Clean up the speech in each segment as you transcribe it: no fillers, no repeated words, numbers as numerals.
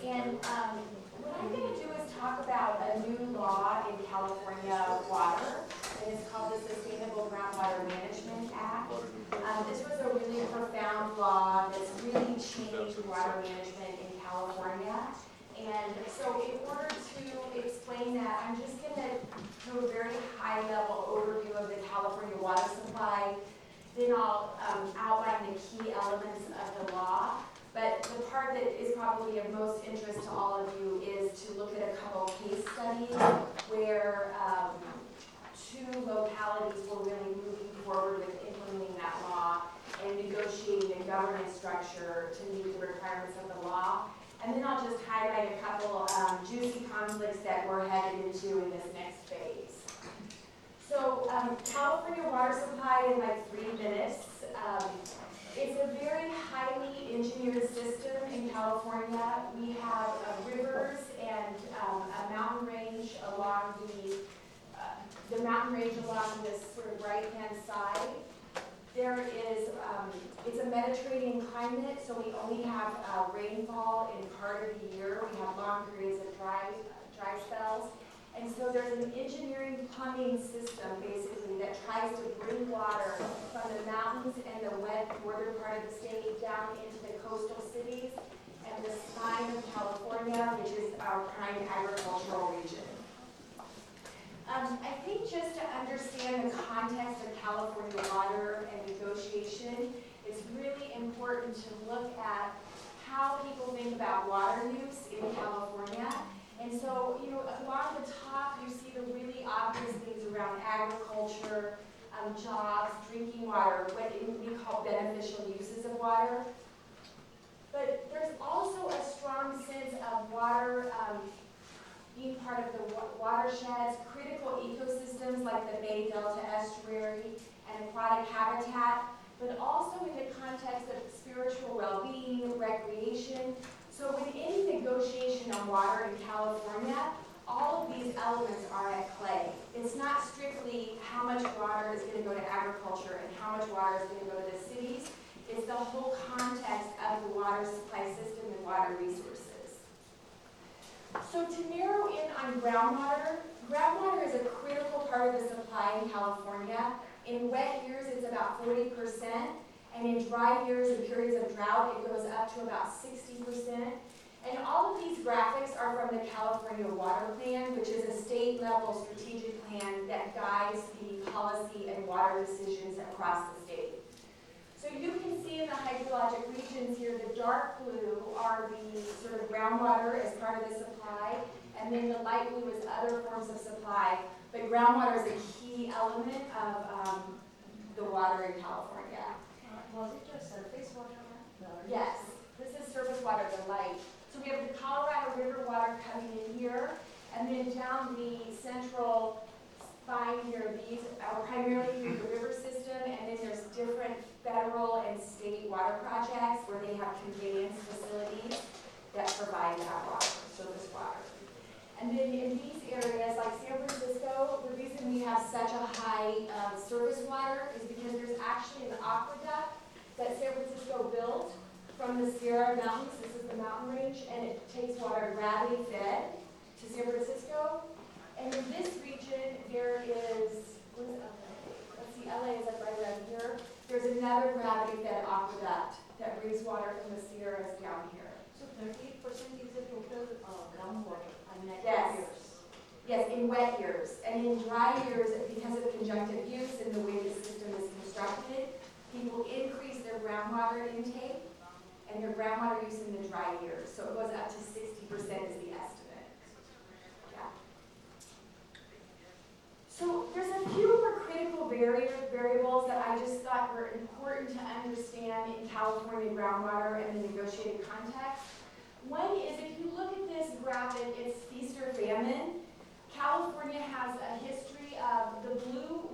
And what I'm going to do is talk about a new law in California water, and it's called the Sustainable Groundwater Management Act. This was a really profound law that's really changed water management in California. And so in order to explain that, I'm just going to do a very high-level overview of the California water supply. Then I'll outline the key elements of the law. But the part that is probably of most interest to all of you is to look at a couple case studies where two localities were really moving forward with implementing that law and negotiating a governance structure to meet the requirements of the law. And then I'll just highlight a couple juicy conflicts that we're headed into in this next phase. So California water supply in like 3 minutes. It's a very highly engineered system in California. We have rivers and a mountain range along the mountain range along this sort of right-hand side. There is, it's a Mediterranean climate, so we only have rainfall in part of the year. We have long periods of dry spells. And so there's an engineering plumbing system, basically, that tries to bring water from the mountains and the wet northern part of the state down into the coastal cities and the spine of California, which is our prime agricultural region. I think just to understand the context of California water and negotiation, it's really important to look at how people think about water use in California. And so, you know, along the top, you see the really obvious things around agriculture, jobs, drinking water, what we call beneficial uses of water. But there's also a strong sense of water being part of the watersheds, critical ecosystems like the Bay Delta estuary and aquatic habitat, but also in the context of spiritual well-being, recreation. So with any negotiation on water in California, all of these elements are at play. It's not strictly how much water is going to go to agriculture and how much water is going to go to the cities. It's the whole context of the water supply system and water resources. So to narrow in on groundwater, groundwater is a critical part of the supply in California. In wet years, it's about 40%. And in dry years and periods of drought, it goes up to about 60%. And all of these graphics are from the California Water Plan, which is a state-level strategic plan that guides the policy and water decisions across the state. So you can see in the hydrologic regions here, the dark blue are the sort of groundwater as part of the supply, and then the light blue is other forms of supply. But groundwater is a key element of the water in California. Was it just surface water? Yes, this is surface water, the light. So we have the Colorado River water coming in here, and then down the central spine here, these are primarily through the river system, and then there's different federal and state water projects where they have conveyance facilities that provide that water, surface water. And then in these areas, like San Francisco, the reason we have such a high surface water is because there's actually an aqueduct that San Francisco built from the Sierra Mountains. This is the mountain range, and it takes water gravity fed to San Francisco. And in this region, there is, let's see, LA is like right around here. There's another gravity fed aqueduct that brings water from the Sierras down here. So 38% is the total groundwater and net Yes. years. Yes, in wet years. And in dry years, because of conjunctive use and the way the system is constructed, people increase their groundwater intake and their groundwater use in the dry years. So it goes up to 60% is the estimate. Yeah. So there's a few more critical variables that I just thought were important to understand in California groundwater and the negotiated context. One is, if you look at this graphic, it's feast or famine. California has a history of the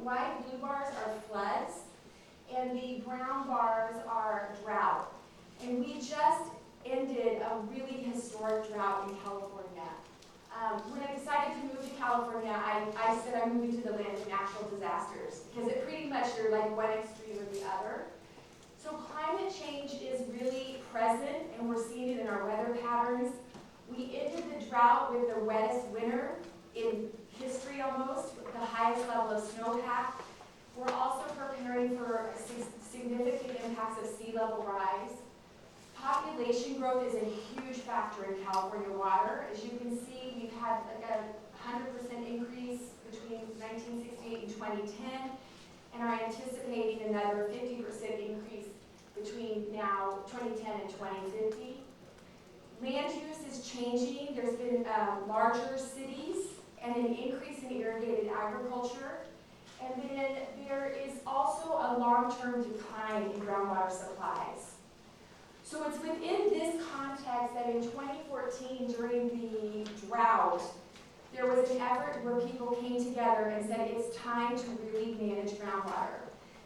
wide blue bars are floods, and the brown bars are drought. And we just ended a really historic drought in California. When I decided to move to California, I said I'm moving to the land of natural disasters, because it pretty much you're like one extreme or the other. So climate change is really present, and we're seeing it in our weather patterns. We ended the drought with the wettest winter in history almost, with the highest level of snowpack. We're also preparing for significant impacts of sea level rise. Population growth is a huge factor in California water. As you can see, we've had like a 100% increase between 1968 and 2010, and are anticipating another 50% increase between now 2010 and 2050. Land use is changing. There's been larger cities and an increase in irrigated agriculture. And then there is also a long-term decline in groundwater supplies. So it's within this context that in 2014, during the drought, there was an effort where people came together and said it's time to really manage groundwater.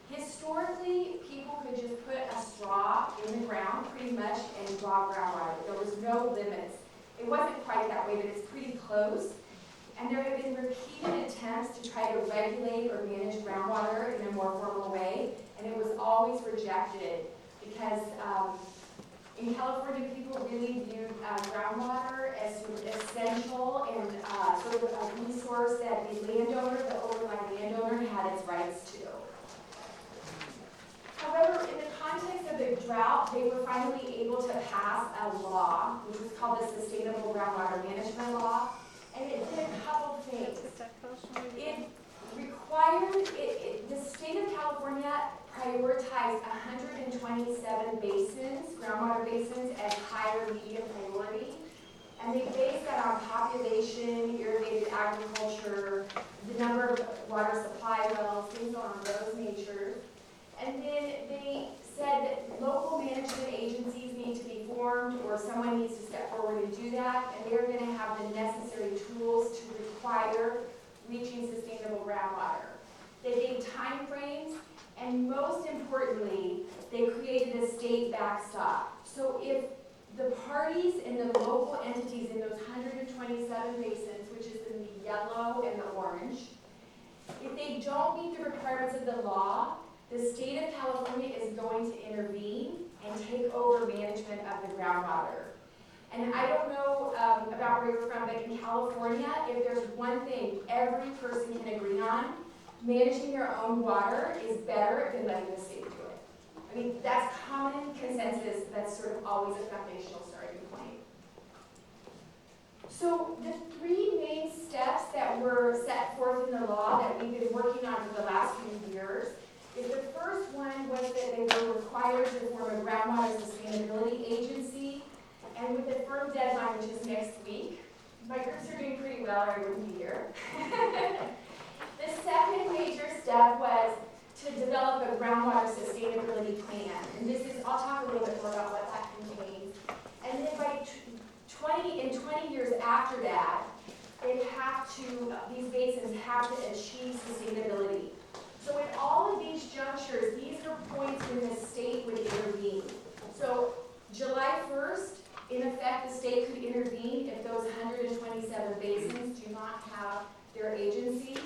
Historically, people could just put a straw in the ground pretty much and draw groundwater. There was no limits. It wasn't quite that way, but it's pretty close. And there have been repeated attempts to try to regulate or manage groundwater in a more formal way, and it was always rejected because in California, people really viewed groundwater as sort of essential and sort of a resource that the landowner, the overlying landowner, had its rights to. However, in the context of the drought, they were finally able to pass a law, which was called the Sustainable Groundwater Management Law, and it did a couple things. It required, the state of California prioritized 127 basins, groundwater basins, as high or medium priority. And they based that on population, irrigated agriculture, the number of water supply wells, things along those natures. And then they said that local management agencies need to be formed, or someone needs to step forward and do that, and they're going to have the necessary tools to require reaching sustainable groundwater. They gave time frames, and most importantly, they created a state backstop. So if the parties and the local entities in those 127 basins, which is in the yellow and the orange, if they don't meet the requirements of the law, the state of California is going to intervene and take over management of the groundwater. And I don't know about where you're from, but in California, if there's one thing every person can agree on, managing your own water is better than letting the state do it. I mean, that's common consensus. That's sort of always a foundational starting point. So the three main steps that were set forth in the law that we've been working on for the last few years is the first one was that they were required to form a groundwater sustainability agency, and with a firm deadline, which is next week. My groups are doing pretty well, or I wouldn't be here. The second major step was to develop a groundwater sustainability plan, and this is, I'll talk a little bit more about what that contains. And then by 20 years after that, these basins have to achieve sustainability. So in all of these junctures, these are points when the state would intervene. So July 1st, in effect, the state could intervene if those 127 basins do not have their agencies.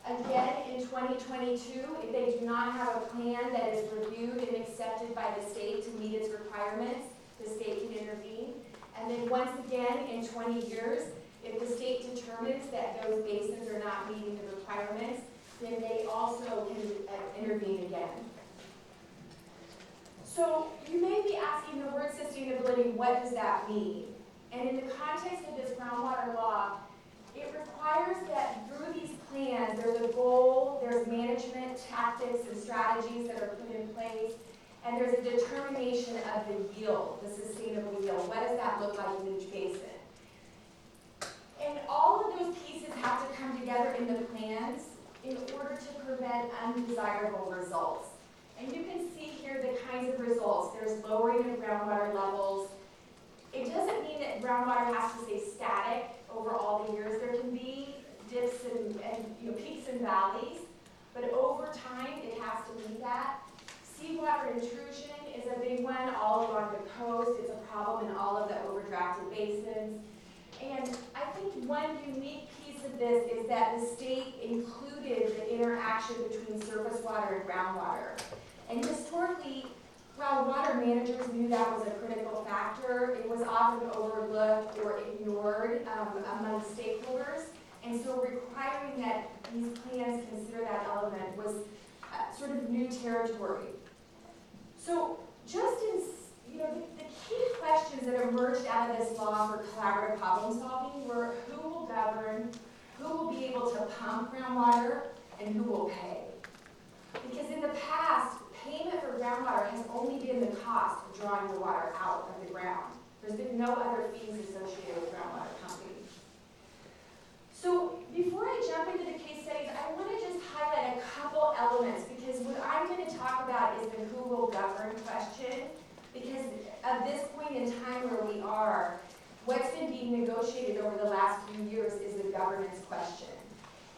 Again, in 2022, if they do not have a plan that is reviewed and accepted by the state to meet its requirements, the state can intervene. And then once again, in 20 years, if the state determines that those basins are not meeting the requirements, then they also can intervene again. So you may be asking the word sustainability, what does that mean? And in the context of this groundwater law, it requires that through these plans, there's a goal, there's management tactics and strategies that are put in place, and there's a determination of the yield, the sustainable yield. What does that look like in each basin? And all of those pieces have to come together in the plans in order to prevent undesirable results. And you can see here the kinds of results. There's lowering of groundwater levels. It doesn't mean that groundwater has to stay static over all the years. There can be dips and peaks and valleys, but over time it has to be that. Seawater intrusion is a big one all along the coast. It's a problem in all of the overdrafted basins. And I think one unique piece of this is that the state included the interaction between surface water and groundwater. And historically, while water managers knew that was a critical factor, it was often overlooked or ignored among stakeholders. And so requiring that these plans consider that element was sort of new territory. So just in, the key questions that emerged out of this law for collaborative problem solving were who will govern, who will be able to pump groundwater, and who will pay. Because in the past, payment for groundwater has only been the cost of drawing the water out of the ground. There's been no other fees associated with groundwater pumping. So before I jump into the case studies, I want to just highlight a couple elements because what I'm going to talk about is the who will govern question. Because at this point in time where we are, what's been being negotiated over the last few years is the governance question.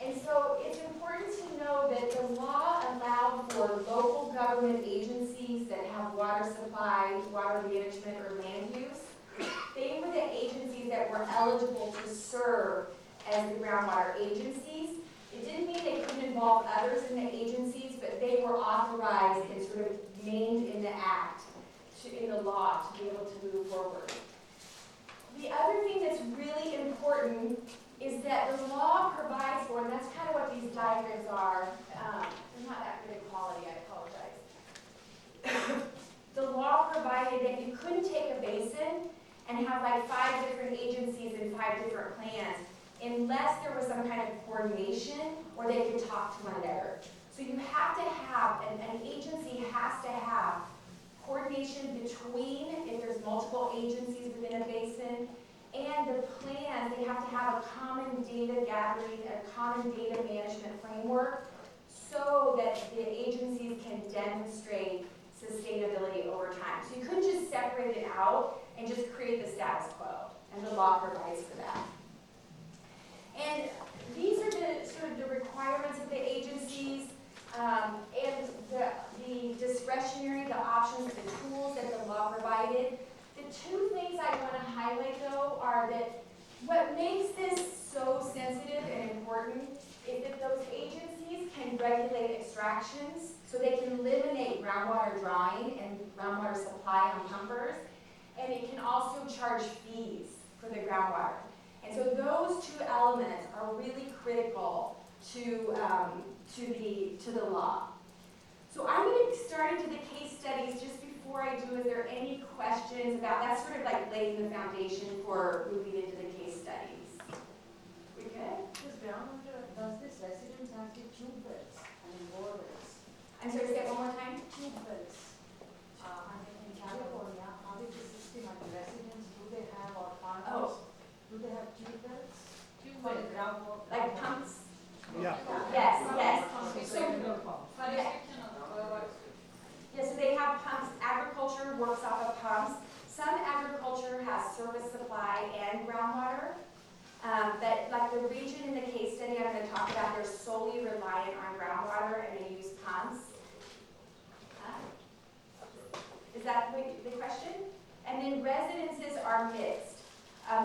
And so it's important to know that the law allowed for local government agencies that have water supply, water management, or land use. They were the agencies that were eligible to serve as the groundwater agencies. It didn't mean they couldn't involve others in the agencies, but they were authorized and sort of named in the act, in the law, to be able to move forward. The other thing that's really important is that the law provides for, and that's kind of what these diagrams are. They're not that good quality, I apologize. The law provided that you couldn't take a basin and have like 5 different agencies and 5 different plans unless there was some kind of coordination or they could talk to one another. So you have to have, an agency has to have coordination between, if there's multiple agencies within a basin, and the plans, they have to have a common data gathering, a common data management framework so that the agencies can demonstrate sustainability over time. So you couldn't just separate it out and just create the status quo, and the law provides for that. And these are the sort of the requirements of the agencies and the discretionary, the options, the tools that the law provided. The 2 things I want to highlight, though, are that what makes this so sensitive and important is that those agencies can regulate extractions, so they can eliminate groundwater drawing and groundwater supply on pumpers, and it can also charge fees for the groundwater. And so those 2 elements are really critical to the law. So I'm going to start into the case studies. Just before I do, is there any questions about, that's sort of like laying the foundation for moving into the case studies. We good? This groundwater, does this residence have the tube wells and bore wells? I'm sorry, say it one more time. Tube wells. I mean, in California, how is the system at the residence, do they have, or farmers, do they have tube wells? For the groundwater? Like pumps? Yeah. Yes, yes. So, Yeah, so they have pumps. Agriculture works off of pumps. Some agriculture has surface supply and groundwater. But like the region in the case study I'm going to talk about, they're solely reliant on groundwater and they use pumps. Is that the question? And then residences are mixed.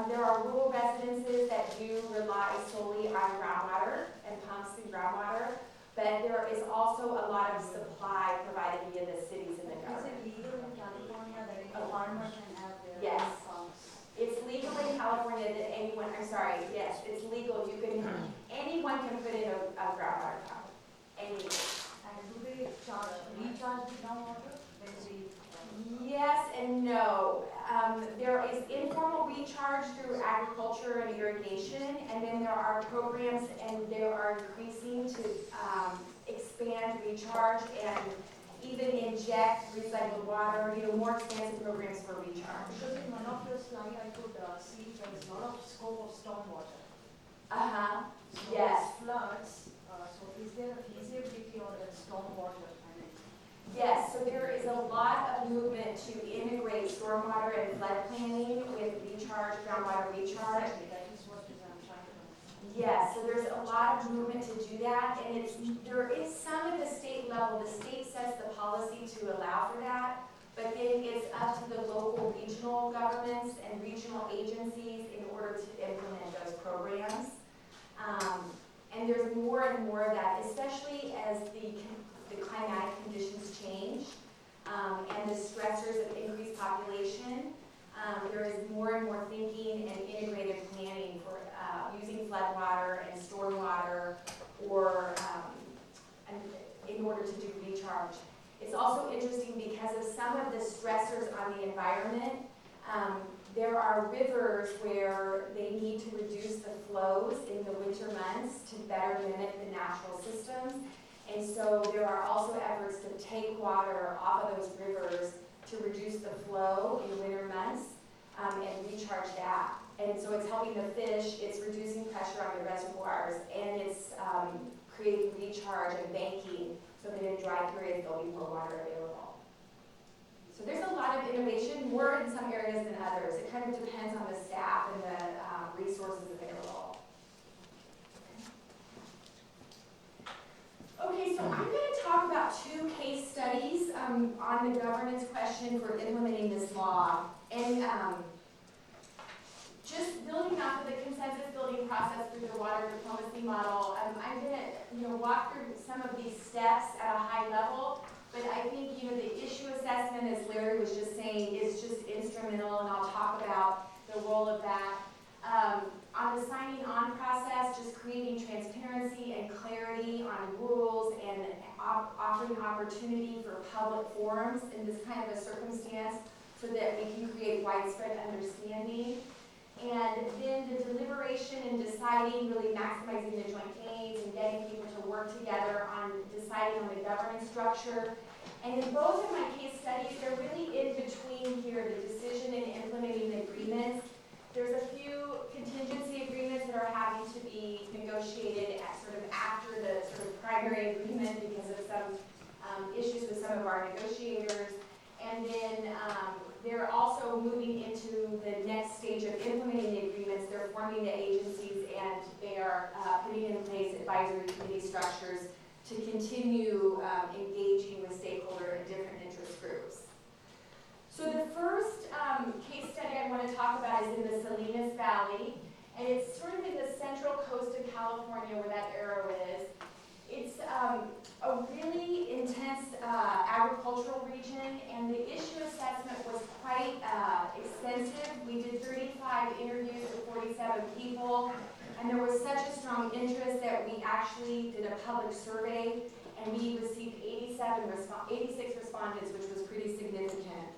There are rural residences that do rely solely on groundwater and pumps through groundwater. But there is also a lot of supply provided via the cities and the is government. it legal in California that a farmer can have their Yes. own pumps? It's legal in California that anyone, I'm sorry, yes, it's legal. You can, anyone can put in a groundwater pump. Anyone. And do they recharge the groundwater when they? Yes and no. There is informal recharge through agriculture and irrigation, and then there are programs, and they are increasing to expand recharge and even inject recycled water, more expansive programs for recharge. Because in one of the slide I could see there is a lot of scope of stormwater. Uh-huh, So yes. floods, so is there a feasibility on that stormwater? I mean, Yes, so there is a lot of movement to integrate stormwater and flood planning with recharge, groundwater recharge. exactly, that is what I'm trying to. Yes, so there's a lot of movement to do that, and there is some at the state level. The state sets the policy to allow for that, but then it's up to the local regional governments and regional agencies in order to implement those programs. And there's more and more of that, especially as the climatic conditions change, and the in order to do recharge. It's also interesting because of some of the stressors on the environment. There are rivers where they need to reduce the flows in the winter months to better mimic the natural systems. And so there are also efforts to take water off of those rivers to reduce the flow in the winter months and recharge that. And so it's helping the fish, it's reducing pressure on the reservoirs, and it's creating recharge and banking so that in dry periods there'll be more water available. So there's a lot of innovation, more in some areas than others. It kind of depends on the staff and the resources available. Okay, so I'm going to talk about two case studies on the governance question for implementing this law. And just building off of the consensus building process through the water diplomacy model, I'm going to walk through some of these steps at a high level. But I think the issue assessment, as Larry was just saying, is just instrumental, and I'll talk about the role of that. On the signing on process, just creating transparency and clarity on rules and offering opportunity for public forums in this kind of a circumstance so that we can create widespread understanding. And then the deliberation and deciding, really maximizing the joint gains and getting people to work together on deciding on the governance structure. And in both of my case studies, they're really in between here, the decision and implementing the agreements. There's a few contingency agreements that are having to be negotiated at sort of after the sort of primary agreement because of some issues with some of our negotiators. And then they're also moving into the next stage of implementing the agreements. They're forming the agencies and they are putting in place advisory committee structures to continue engaging with stakeholder and different interest groups. So the first case study I want to talk about is in the Salinas Valley, and it's sort of in the central coast of California where that arrow is. It's a really intense agricultural region, and the issue assessment was quite extensive. We did 35 interviews with 47 people, and there was such a strong interest that we actually did a public survey, and we received 86 respondents, which was pretty significant.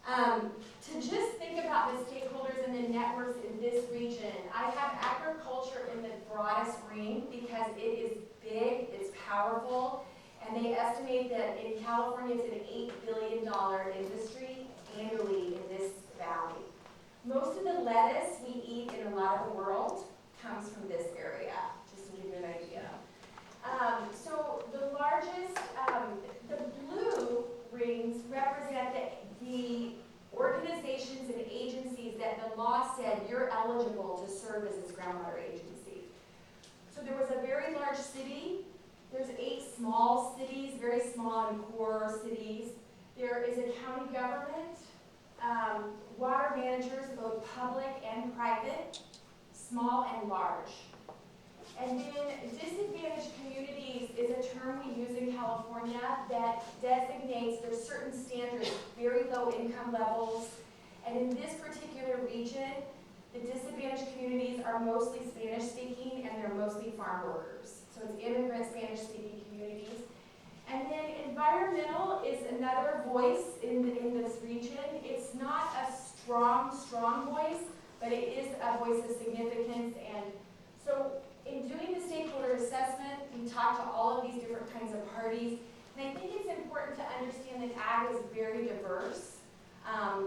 To just think about the stakeholders and the networks in this region, I have agriculture in the broadest ring because it is big, it's powerful, and they estimate that in California it's an $8 billion industry annually in this valley. Most of the lettuce we eat in a lot of the world comes from this area, just to give you an idea. So the largest, the blue rings represent the organizations and agencies that the law said you're eligible to serve as this groundwater agency. So there was a very large city. There's 8 small cities, very small and poor cities. There is a county government, water managers, both public and private, small and large. And then disadvantaged communities is a term we use in California that designates there's certain standards, very low income levels. And in this particular region, the disadvantaged communities are mostly Spanish speaking and they're mostly farm workers. So it's immigrant Spanish speaking communities. And then environmental is another voice in this region. It's not a strong voice, but it is a voice of significance. And so in doing the stakeholder assessment, we talked to all of these different kinds of parties. And I think it's important to understand that ag is very diverse.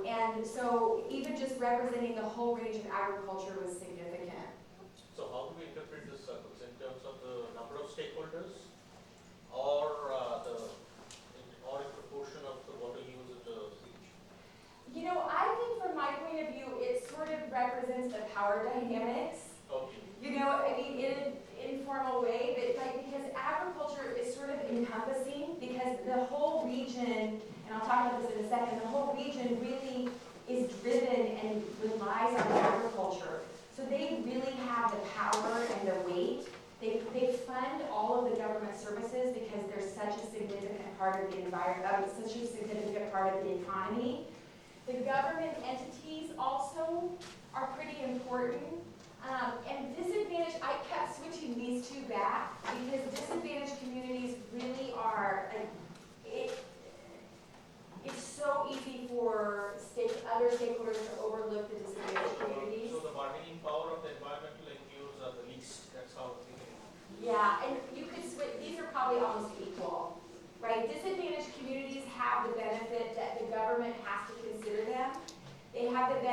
And so even just representing the whole range of agriculture was significant. So how do we interpret this in terms of the number of stakeholders or in proportion of the water use in the region? I think from my point of view, it sort of represents the power dynamics. Okay. In an informal way, but because agriculture is sort of encompassing, because the whole region, and I'll talk about this in a second, the whole region really is driven and relies on agriculture. So they really have the power and the weight. They fund all of the government services because they're such a significant part of the environment, such a significant part of the economy. The government entities also are pretty important. And disadvantaged, I kept switching these two back because disadvantaged communities really are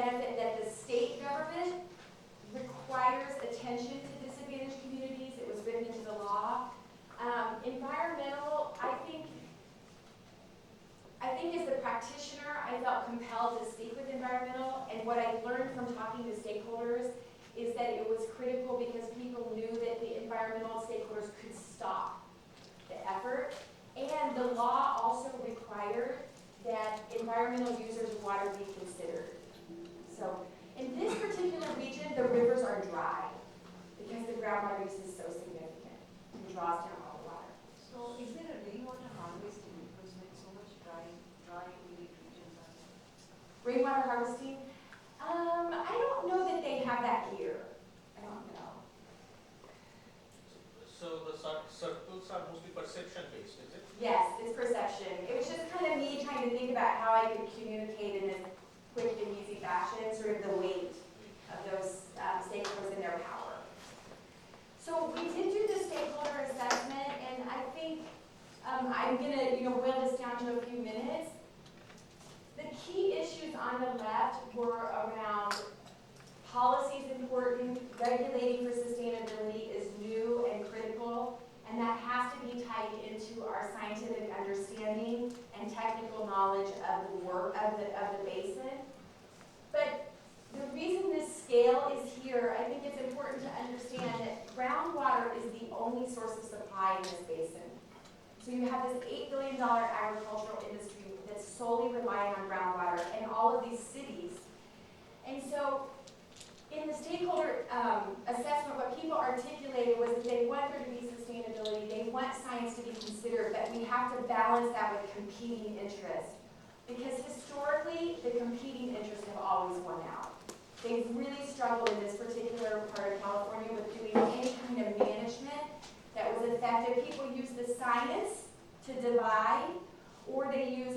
benefit that the state government requires attention to disadvantaged communities. It was written into the law. Environmental, I think as the practitioner, I felt compelled to speak with environmental, and what I learned from talking to stakeholders is that it was critical because people knew that the environmental stakeholders could stop the effort, and the law also required that environmental users of water be considered. So in this particular region, the rivers are dry because the groundwater use is so significant and draws down all the water. So is there a rainwater harvesting because with so much dry humid regions are there? Rainwater harvesting, I don't know that they have that here. I don't know. So the circles are mostly perception based, is it? Yes, it's perception. It was just kind of me trying to think about how I could communicate in a quick and easy fashion, sort of the weight of those stakeholders and their power. So we did do the stakeholder assessment, and I think I'm going to boil this down to a few minutes. The key issues on the left were around policy is important, regulating for sustainability is new and critical, and that has to be tied into our scientific understanding and technical knowledge of the work of the basin. But the reason this scale is here, I think it's important to understand that groundwater is the only source of supply in this basin. So you have this $8 billion agricultural industry that's solely relying on groundwater and all of these cities. And so in the stakeholder assessment, what people articulated was that they want there to be sustainability, they want science to be considered, but we have to balance that with competing interests. Because historically, the competing interests have always won out. They've really struggled in this particular part of California with doing any kind of management that was effective. People use the science to divide, or they use,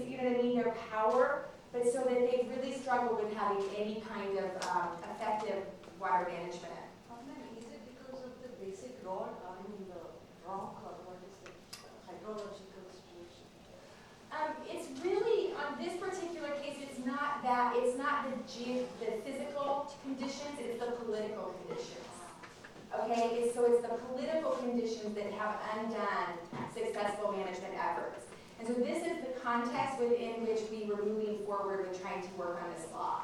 their power, but so that they've really struggled with having any kind of effective water management. Is it because of the basic rock, the rock, or what is the hydrological situation? It's really, on this particular case, it's not the physical conditions, it's the political conditions. Okay, so it's the political conditions that have undone successful management efforts. And so this is the context within which we were moving forward with trying to work on this law.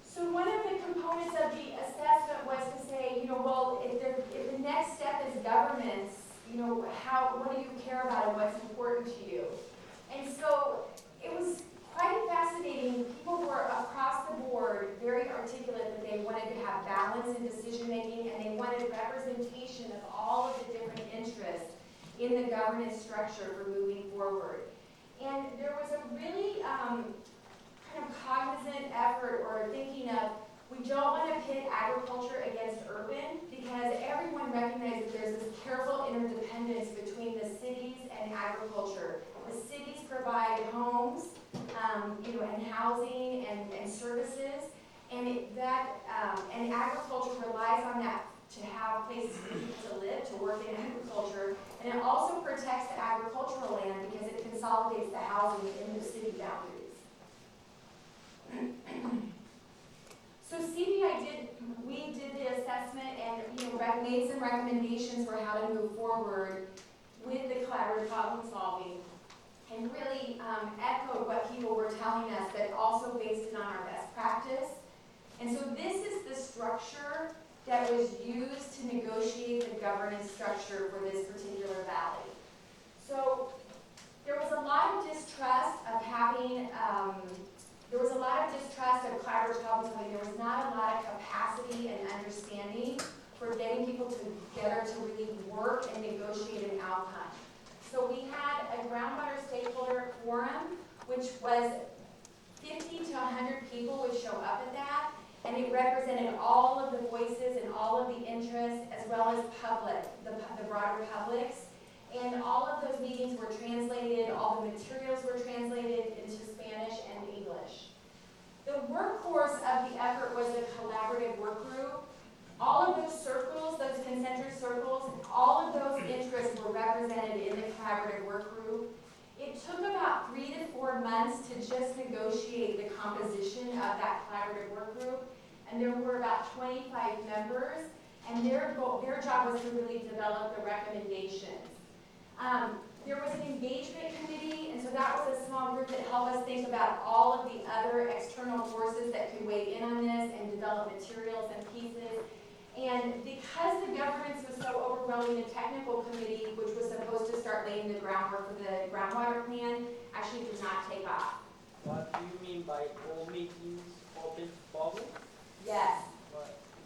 So one of the components of the assessment was to say, well, if the next step is governance, what do you care about and what's important to you? And so it was quite fascinating. People were across the board very articulate that they wanted to have balance in decision making, and they wanted representation of all of the different interests in the governance structure for moving forward. And there was a really kind of cognizant effort or thinking of, we don't want to pit agriculture against urban, because everyone recognizes there's this careful interdependence between the cities and agriculture. The cities provide homes, and housing and services, and and agriculture relies on that to have places for people to live, to work in agriculture, and it also protects the agricultural land because it consolidates the housing in the city boundaries. So we did the assessment and made some recommendations for how to move forward with the collaborative problem solving, and really echoed what people were telling us, but also based it on our best practice. And so this is the structure that was used to negotiate the governance structure for this particular valley. So there was a lot of distrust of collaborative problem solving. There was not a lot of capacity and understanding for getting people together to really work and negotiate an outcome. So we had a groundwater stakeholder forum, which was 50 to 100 people would show up at that, and it represented all of the voices and all of the interests, as well as the broader publics. And all of those meetings were translated, all the materials were translated into Spanish and English. The workhorse of the effort was the collaborative work group. All of those circles, those concentric circles, all of those interests were represented in the collaborative work group. It took about 3 to 4 4 months to just negotiate the composition of that collaborative work group. And there were about 25 members, and their job was to really develop the recommendations. There was an engagement committee, and so that was a small group that helped us think about all of the other external forces that could weigh in on this and develop materials and pieces. And because the governance was so overwhelming, the technical committee, which was supposed to start laying the groundwork for the groundwater plan, actually did not take off. What do you mean by all meetings?